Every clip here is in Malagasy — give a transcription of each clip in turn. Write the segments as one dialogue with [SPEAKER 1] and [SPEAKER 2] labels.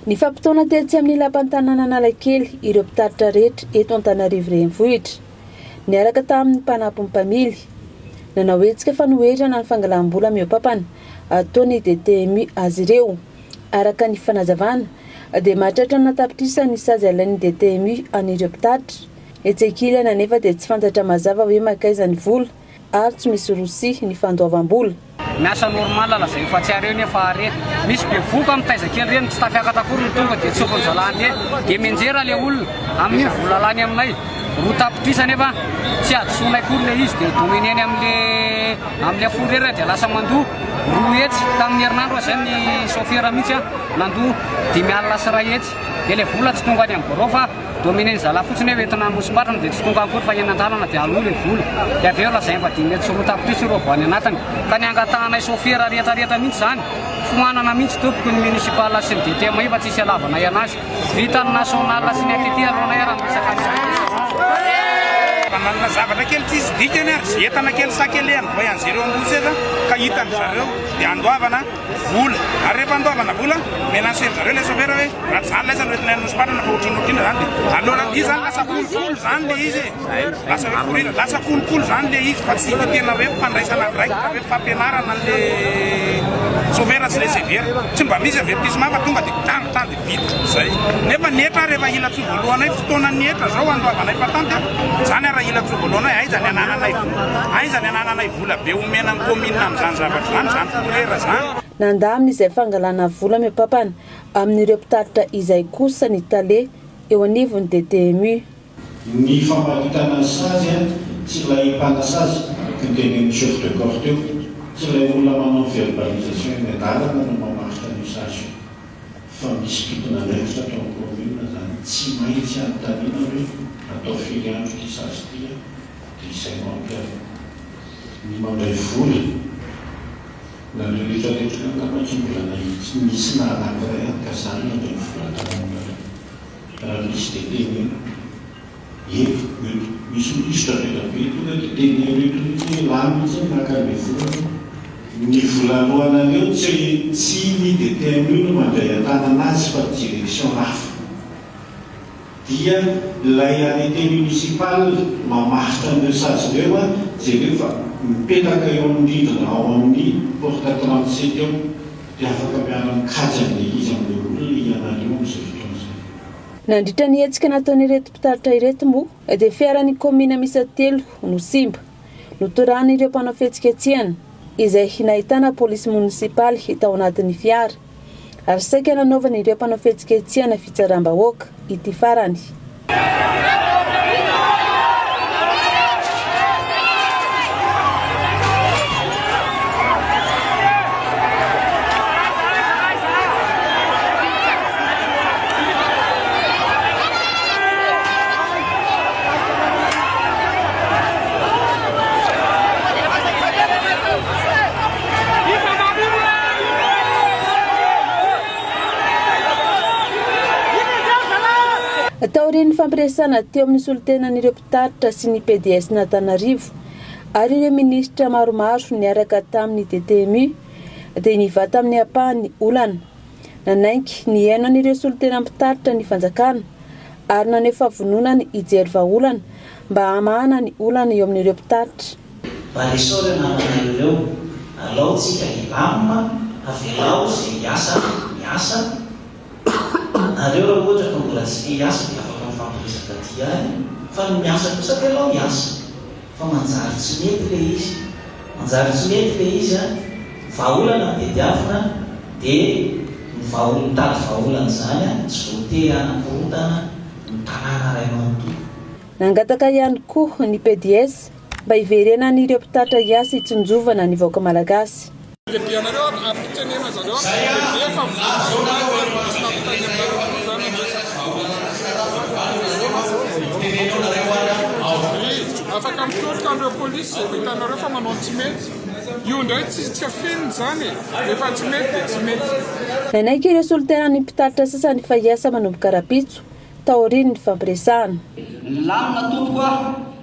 [SPEAKER 1] Ny fampitona tetsy amin'ny lapan-tanàna Analakely ireo mpitaritra rehetra eto Antananarivo renivohitra. Niaraka tamin'ny mpanampy mpamily nanao hetsika fanoherana ny fangalam-bola mihoa-papana ataony DTMU azy ireo. Araka ny fanazavana dia mahatratra natapitrisana ny sazy alain'ny DTMU an'ireo mpitaritra. Etsekilana nefa dia tsy fantatra mazava hoe makaiza ny vola ary tsy misy rosi ny fandoavam-bola.
[SPEAKER 2] Miasa normal la zay fa tsy areo nefa are misy be voka amin'ny taizakely reny tsy tafiakata kory ny tonga dia tsofony zalany dia menjera le olona amin'ny vola lany aminay roa tapitrisa nefa tsy adisonay kory le izy dia domineny amin'le forera dia lasa mandoa roa hetsy tamin'ny herinandro zay ny chauffeur mihitsy nandoa 5 alina sy 2 hetsy dia le vola tsy tonga any amin'ny borao fa domineny zala fotsiny hoe entina mosimpatrana dia tsy tonga akory fa enan-dalana dia aloha le vola dia aveo lazay fa 5 hetsy sy roa tapitrisa ireo voany anatiny ka ny angatahanay chauffeur rehetrarehetra mihitsy zany foanana mihitsy tompoko ny municipal sy ny DTMU fa tsisy alavanay anazy vita ny national sy ny ATT aronay raha
[SPEAKER 3] manana zavatra kely tsisy dikany ary entana kely sakelehany voyan'zareo ambosy ka hitany zareo dia andoavana vola ary rehefa andoavana vola melansery zareo le chauffeur hoe raha zany laisany hoentina ny mosipatrana fa otrinotrina zany dia alora izy zany lasa kolokolo zany le izy lasa kolokolo zany le izy fa tsy tena hoe fandraisana andraiky fa hoe fampianarana le chauffeur sy le sévère tsy mba misy avertissement fa tonga dia tany vita zay nefa netra rehefa ila tso voalohanay fotoana netra zao andoavanay patante zany raha ila tso voalohanay aizany anananay vola be omena ny commune amin'izany zavatra zany forera zany.
[SPEAKER 1] Nandamina izay fangalana vola mihoa-papana amin'ireo mpitaritra izay kosa ny tale eo anivon'ny DTMU.
[SPEAKER 4] Ny famparitana sazy tsy ilay mpanasazy tenen'ny chef de corps teo tsy ilay olona manao verbalisation eny an-dalana no mamaritra ny sazy fa misy tokona ndraikitra atao amin'ny commune zany tsy maintsy anontaniana hoe atao firy andro ty sazy ty dia izay mampiavaka ny mandray vola na ny rehetrarehetra angamatsy mbola misy nahanankiray ankazany andray vola tananana raha misy DTMU misy ministra rehetrabe tonga dia teny rehetra mihitsy lahy mihitsy nakale vola ny volalohana eo tsy ny DTMU no mandray an-tanana azy fa direction hafa dia ilay arrêté municipal mamaritra an'ireo sazy ireo jereo fa mipetaka eo amin'ny rindrina ao amin'ny porte 37 eo dia afaka miara-mikajy amin'le izy amin'le olona ianareo amin'izay fotoana izay.
[SPEAKER 1] Nandritra ny hetsika nataony ireto mpitaritra ireto moa dia fiaran'ny komina misy 3 no simba notorana ireo mpanao fihetsiketsehana izay nahitana polisy munisipaly tao anatin'ny fiara ary saika nanaovana ireo mpanao fihetsiketsehana fitsaram-bahoaka ity farany. Taorian'ny fampiresana teo amin'ny solotenan'ireo mpitaritra sy ny PDS n'Antananarivo ary ireo ministra maromaro niaraka tamin'ny DTMU dia nivata amin'ny ampahany olana nanaiky ny hainan'ireo solotena mpitaritra ny fanjakana ary naneho fahavononany hijery vahaolana mba hamahana ny olana eo amin'ireo mpitaritra.
[SPEAKER 5] Valesore naman'ireo alaotsika hilamina avelao izay miasa nareo raha ohatra ka mbola tsy hiasa dia afaka mifampiresaka ty any fa ny miasa kosa avelao miasa fa manjary tsy mety le izy vahaolana dia diavina dia mitady vahaolana zany tsy voatery anakorotana ny tanàna ray manontolo.
[SPEAKER 1] Nangataka ihany koa ny PDS mba hiverena n'ireo mpitaritra hiasa hitsinjovana ny vahoaka malagasy.
[SPEAKER 6] Afaka mitoroka andreo polisy hitanareo fa manao tsy mety io ndray tsy afeniny zany efa tsy mety dia tsy mety.
[SPEAKER 1] Nanaiky ireo solotenan'ny mpitaritra sasany fa hiasa manomboka rapitso taoriany ny fampiresahana.
[SPEAKER 7] Lamina tompoko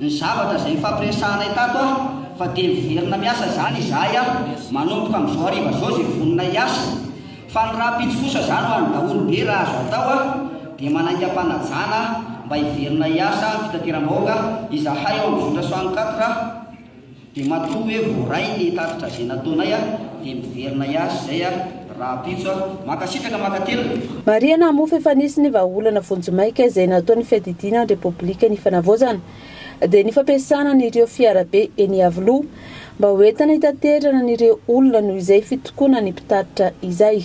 [SPEAKER 7] ny zavatra izay fampiresahanay tato fa dia miverina miasa zany izahay manomboka amin'izao hariva zao izay vonona hiasa fa ny raha pitsy kosa zany ho any daholo be raha azo atao a dia manainga mpanajana mba hiverina hiasa fitateram-bahoaka izahay ao amin'ny vondra soany 4 dia matoa hoe voaray ny tatitra zay nataonay a dia miverina hiasa zay a raha pitso a makasitraka makatelina.
[SPEAKER 1] Mariana mofo efa nisy ny vahaolana vonjomaika izay nataon'ny fiadidiana repoblika ny fanavozana dia ny fampiasana n'ireo fiarabe eny Avoloha mba hoentina hitaterana n'ireo olona noho izay fitokoana ny mpitatitra izay.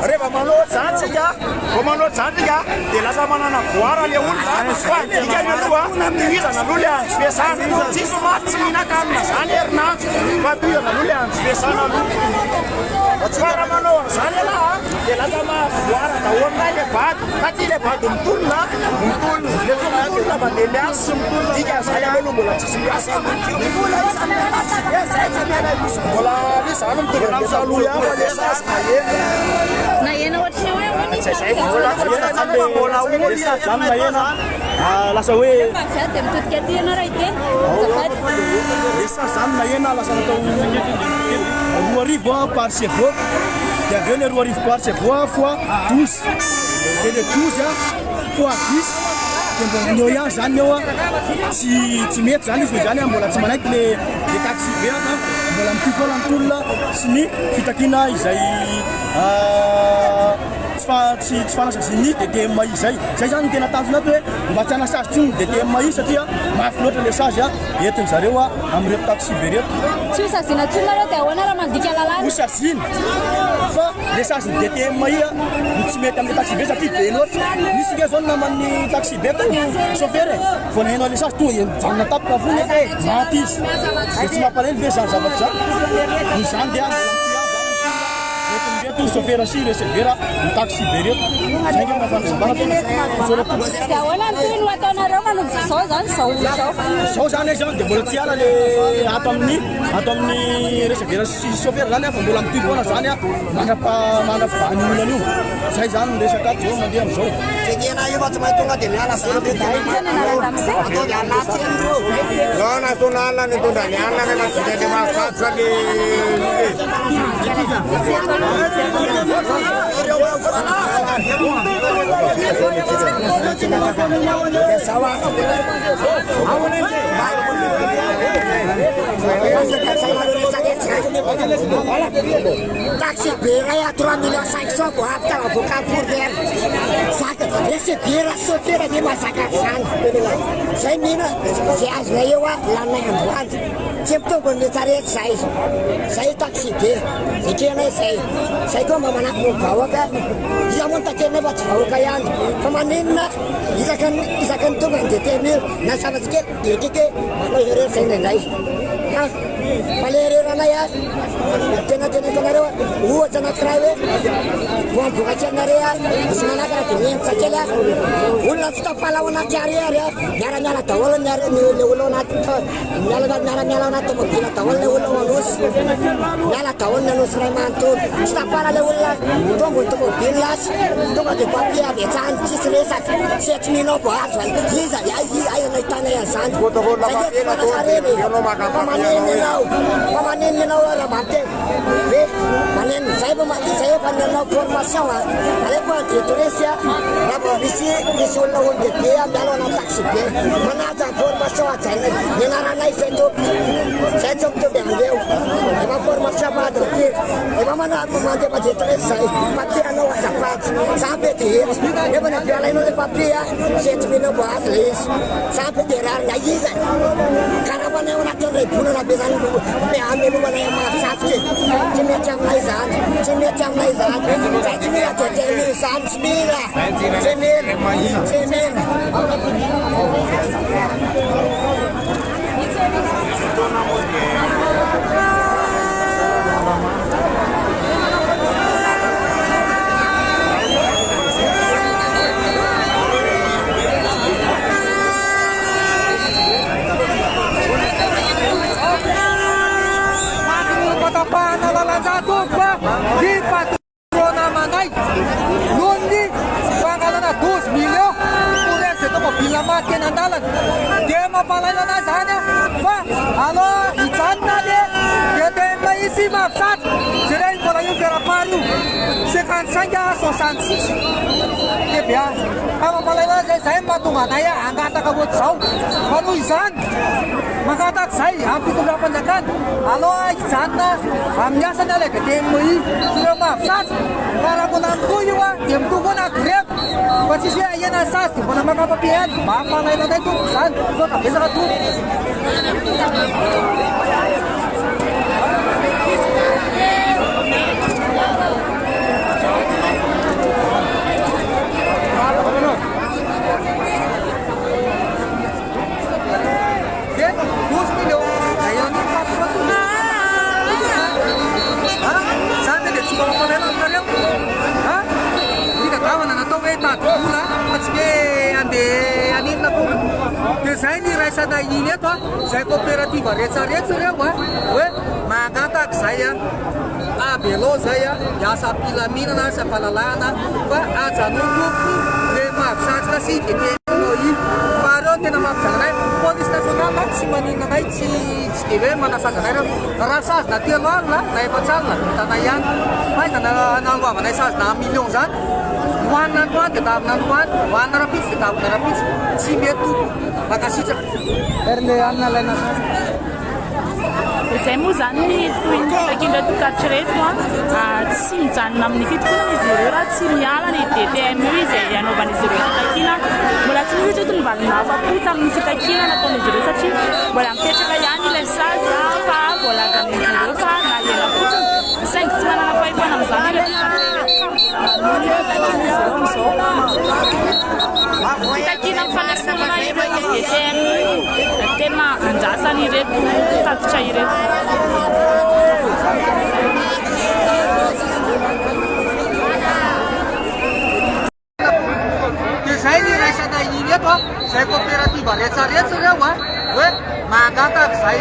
[SPEAKER 8] Reva manao zantsika vao manao zantsika dia lasa manana voara le olona fa dikany aloha tohizana aloha le andro fiasana tsisy maty tsy mihinan-kanina zany herinandro fa tohizana aloha le andro fiasana aloha fa raha manao an'izany alaha dia lasa mahavoara daholinay le bady ka ty le bady mitolona le mitolona mandeha miasa sy mitolona dika zay aloha mbola tsisy miasa mbola misy zany mitolona aloha ihany fa le sasy
[SPEAKER 9] Nahena ohatrany hoe
[SPEAKER 8] zany nahena lasa hoe
[SPEAKER 9] dia mitodika aty ianao raha ite
[SPEAKER 8] lesa zany nahena lasa natao 2 arivo par chevaux dia aveo ny 2 arivo par chevaux fois 12 dia le 12 fois 10 dia mbola neo ihany zany eo a tsy mety zany izy zany mbola tsy manaiky le taxi be fa mbola mitikola ny tolona sy ny fitakina izay tsy fanasaziny DTMI zay zany tena tanjona ato hoe mba tsy anasazy tsony DTMI satria mafy loatra le sazy a entin zareo a amin'ireo taxi be reto
[SPEAKER 9] tsy hosazina tsony nareo dia ahoana raha mandika lalàna
[SPEAKER 8] hosaziny fa le sazy ny DTMI a no tsy mety amin'ny taxi be satria be loatra misy nge zao naman'ny taxi be to chauffeur vao nahenao le sazy to janona tapika vony maty izy dia tsy mampalely ve zany zavatra zany izany dia tout chauffeur si recevera un taxi bereto zay nge mafanazabana
[SPEAKER 9] dia ahoana ny toy no ataonareo manomboka zao zany
[SPEAKER 8] zao zany zany dia mbola tsy ala le ato amin'ny recevera si chauffeur zany fa mbola mitoy foana zany a manapahany olona io zay zany resaka ato zao mandeha am'izao
[SPEAKER 10] tegena io fa tsy mahay tonga dia miala zany atao di anaty andro zao natona alina ny tonda ny alina rehefa vita le mahafatsa le taxi beira ya 3.500.000 pour apta avocat pour der saka esse beira chauffeur de masaka san sai mina se as na eu lá na ambuante sempre tô com metaret sai taxi be dikena sai como mana ko bawaga ya monta kene bat bawaga yan kamanina isakan to ban detemir na sabat ke dike mana here sai nai ha palere rana ya tena kanaro huwa tana krawe kwa buka chanare ya semana kara kini sakela ulla sta pala wana chariya ya nyara tawal nyara le ulo na nyara na to mukina tawal le ulo wanus nyara tawal na nus remantu sta pala le ulla to bilas to ke papia be chan chisresa set mino ko asal hiza ya ay na tana ya san ko to la papia to yo no pamanen nau la mate ve manen saya pandang formasi ale ko Indonesia la bisi ulla wonde be andalo na taxi be mana ta formasi wa chai ni nara nai seto to be andeu ema formasi ba do ke ema mana mate ba Indonesia papia no wa sapat sampai di e bana piala no de papia set mino ba atlis sampai derar na yiga karabane una tonre puna na bezan me ame mo na ma satke chime chang lai zan chime ya te ni san smira chime
[SPEAKER 11] maty eny an-dalana dia mampalaina anazy zany fa aloha hijanona dia tena izy mahafisatsy zay reny mbola io verapary io 55 à 66 dia be azy ka mampalaina anazy zay mahatonga anay angataka ohatr'izao fa noho izany mangataka zay amin'ny fitondram-panjakana aloha hijanona amin'ny asany ala dia TMI ireo mahafisatsy fa raha mbola mitohy io dia mitohy koa na grève fa tsisy hoe ahena sazy dia mbola makapapiany mampalaina anay tompo zany sotra besaka tompo dia zay ny raisana iny eto zay coopérative rehetrarehetra reo hoe mangataka zay avy aloha zay hiasa am-pilaminana sy am-pahalalahana fa ajanonoko le mahafisatsika sy dia TMI fa reo tena mampizananay police nationale tsy maninona anay tsy dia hoe manasazy anay reo raha sazina telo alina na efatralina vitanay ihany faika nangoavanay sazina 1 million zany hoanina androany dia davina androany hoanina rapitsy dia davina rapitsy tsy mety tompo makasitraka ery le amina laina
[SPEAKER 12] izay moa zany tohin'ny fitakindra tokaritra reto tsy mijanona amin'ny fitokonana izy ireo raha tsy miala ny DTMI zay anaovan'izy ireo fitakina mbola tsy misy eto ny valina afa-po tamin'ny fitakina nataon'izy ireo satria mbola mipetraka ihany ilay sazy fa voalazan'izy ireo fa nahena fotsiny saingy tsy manana fahefana amin'izany ilay fitakina mifanarsanana ireo DTMI tena andrasany ireto tatitra ireto dia zay ny raisana iny eto zay coopérative rehetrarehetra reo hoe mangataka zay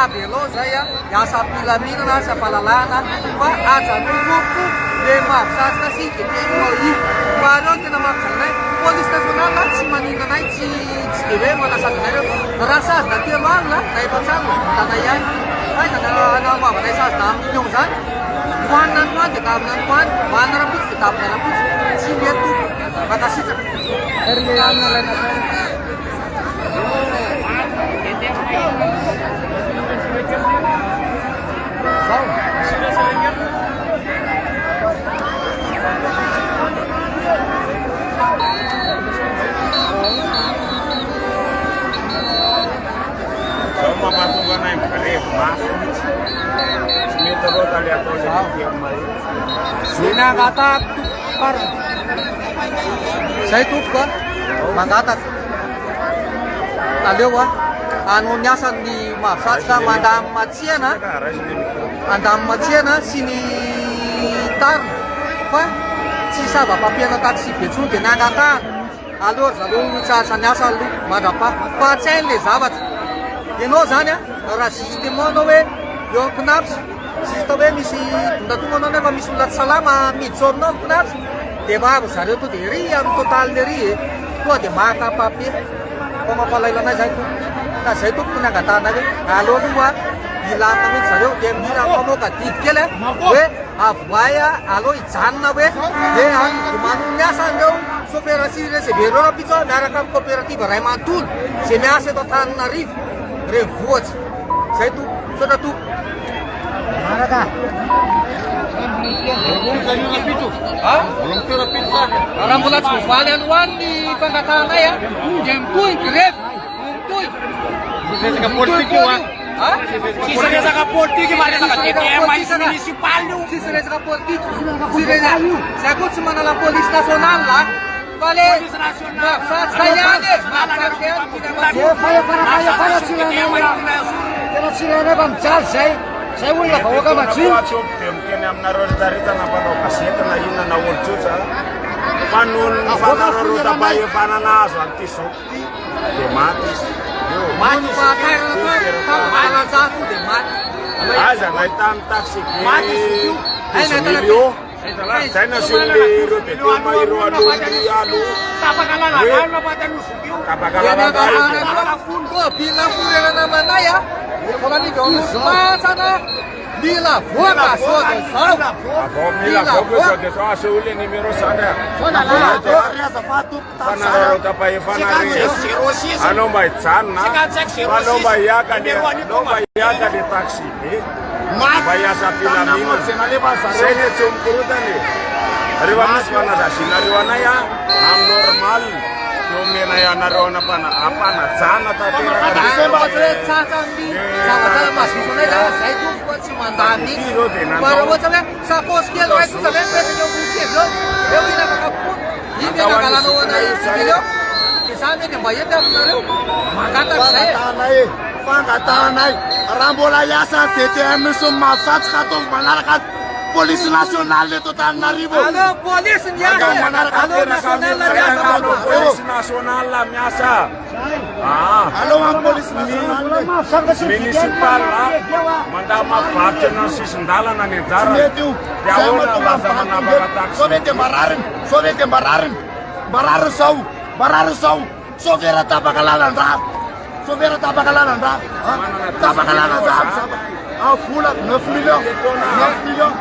[SPEAKER 12] avy aloha zay hiasa am-pilaminana sy am-pahalalahana fa ajanonoko le mahafisatsika sy dia TMI fa reo tena mampizananay police nationale tsy maninona anay tsy dia hoe manasazy anay reo raha sazina telo alina na efatralina vitanay ihany faika nangoavanay sazina 1 million zany hoanina androany dia davina androany hoanina rapitsy dia davina rapitsy tsy mety tompo makasitraka ery le amina laina
[SPEAKER 8] mampatonganay migrève mafy tsy mety loatra le atao zay
[SPEAKER 11] zay nangataka para zay tompoka mangataka aleo anao ny asan'ny mahafisatsika mandamy matsiana andamy matsiana sy ny tarina fa tsy zava-pampiana taxi betsony dia nangatahana aloha zareo tsarisa ny asa aloha mandrapaha fa tsy hainy le zavatra ianao zany raha justement anao hoe eo ampinapsy juste hoe misy dondatonga anao nefa misy olona tsy salama miditsao aminao ampinapsy dia vavy zareo to dia ry amin'ny total le ry toa dia mahakapapie fa mampalaila anay zay tompo ka zay tompo ny angatanay hoe aloha aloha ilana mihitsy zareo dia mihina mamoaka didy kely hoe avoay aloha hijanona hoe dia manony ny asa andreo chauffeur sy receveur rapitso miaraka amin'ny coopérative ray manontolo zay miasa eto Antananarivo renivohitra zay tompo sotra tompo maraka raha mbola tsy voavaly alohan'ny ny fangatanay dia mitohy grève mitohy
[SPEAKER 8] resaka politique io
[SPEAKER 11] tsisy resaka politique maresaka DTMI sy municipal io tsisy resaka politique zay koa tsy manala police nationale la fa le mahafisatsika ihany
[SPEAKER 8] tena tsiranay fa mijaly zay zay olona vahoaka matsiro dia miteny aminareo rehetrarehetra nampanao gazety na inona na olo-tsotra fa noho ny fananareo tabahefanana azo amin'ity zao ty dia maty izy aza nahitany taxi be million zay na zay le ireo dia teo maireo alondy alo
[SPEAKER 12] Bila furela naman na ya. Kalau ni dulu sana bila voka soda sao. Bila voka soda
[SPEAKER 8] Shule numero sana.
[SPEAKER 12] Sona la.
[SPEAKER 8] Fanaro tapai fanari. Anomba sana. Anomba yaka de taxi. Baya sapila mima. Sene chumkurutani. Riwanas mana dasina riwana ya am normal. Domena ya narona apa sana tapi.
[SPEAKER 12] Semua cerita sangat sama masih punya jalan saya tu buat cuma tani. Baru buat sampai suppose dia luar tu sampai presiden ofisial tu. Dia bila kapun, ini dia kalau nak orang itu video, kisamnya dia bayar dah benar. Maka tak saya.
[SPEAKER 8] Fangatanai, Rambola Yasa, TTM semua fats katong manarakat. Polisi nasional itu Tananarivo.
[SPEAKER 12] Halo polisi Nyasa. Halo nasional Nyasa.
[SPEAKER 8] Polisi nasional Nyasa. Halo polisi nasional. Municipal mandama partner si sendala na negara. Jauh na sama na baratak. Sobe temararin. Bararu sau. Sovera tabakalalan rap. Tabakalalan rap. Full 9 millions. 9 millions.